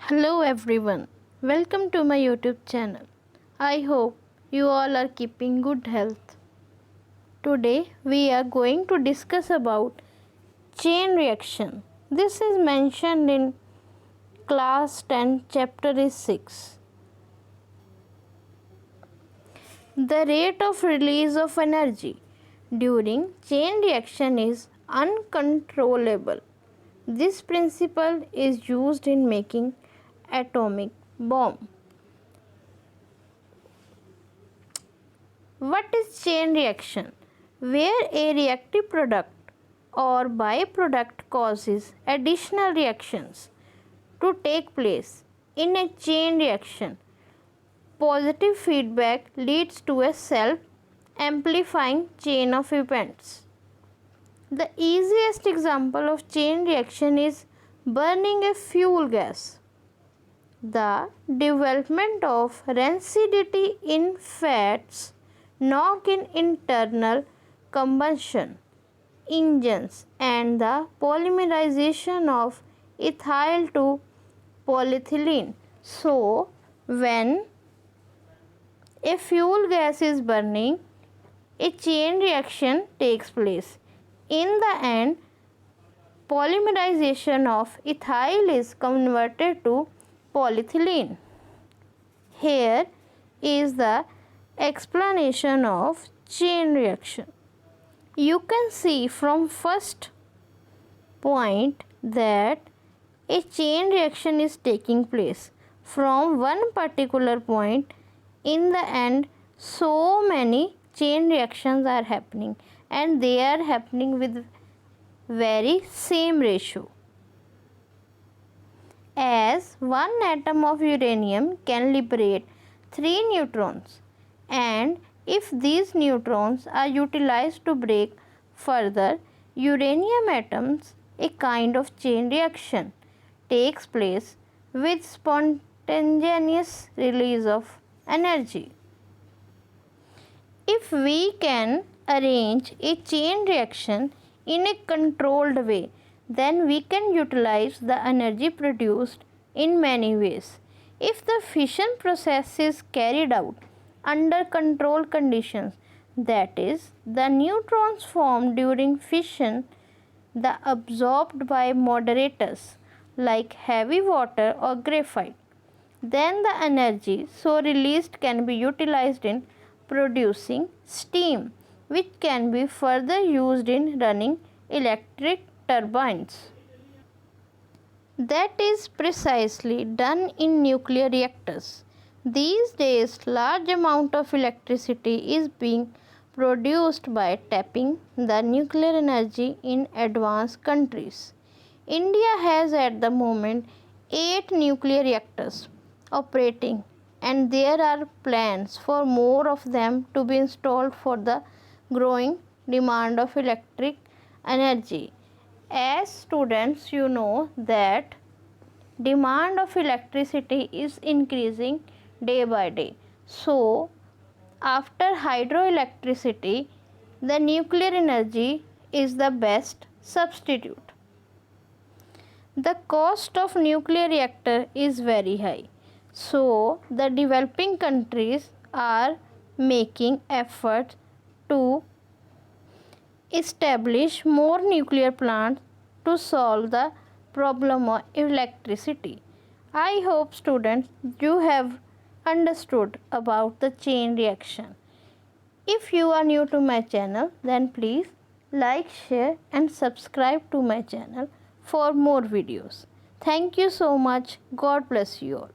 Hello everyone, welcome to my YouTube channel. I hope you all are keeping good health. Today we are going to discuss about chain reaction. This is mentioned in class 10 chapter is 6. The rate of release of energy during chain reaction is uncontrollable. This principle is used in making atomic bomb. What is chain reaction? Where a reactive product or byproduct causes additional reactions to take place in a chain reaction. Positive feedback leads to a self-amplifying chain of events. The easiest example of chain reaction is burning a fuel gas. The development of rancidity in fats knock in internal combustion engines and the polymerization of ethyl to polyethylene. So, when a fuel gas is burning, a chain reaction takes place. In the end, polymerization of ethyl is converted to polyethylene. Here is the explanation of chain reaction. You can see from first point that a chain reaction is taking place from one particular point. In the end, so many chain reactions are happening and they are happening with very same ratio. As one atom of uranium can liberate 3 neutrons, and if these neutrons are utilized to break further uranium atoms, a kind of chain reaction takes place with spontaneous release of energy. If we can arrange a chain reaction in a controlled way, then we can utilize the energy produced in many ways. If the fission process is carried out under controlled conditions, that is, the neutrons formed during fission, the absorbed by moderators like heavy water or graphite, then the energy so released can be utilized in producing steam, which can be further used in running electric turbines. That is precisely done in nuclear reactors. These days, large amount of electricity is being produced by tapping the nuclear energy in advanced countries. India has at the moment 8 nuclear reactors operating, and there are plans for more of them to be installed for the growing demand of electric energy. As students, you know that demand of electricity is increasing day by day. So, after hydroelectricity, the nuclear energy is the best substitute. The cost of nuclear reactor is very high. So, the developing countries are making efforts to establish more nuclear plants to solve the problem of electricity. I hope students you have understood about the chain reaction. If you are new to my channel, then please like, share and subscribe to my channel for more videos. Thank you so much. God bless you all.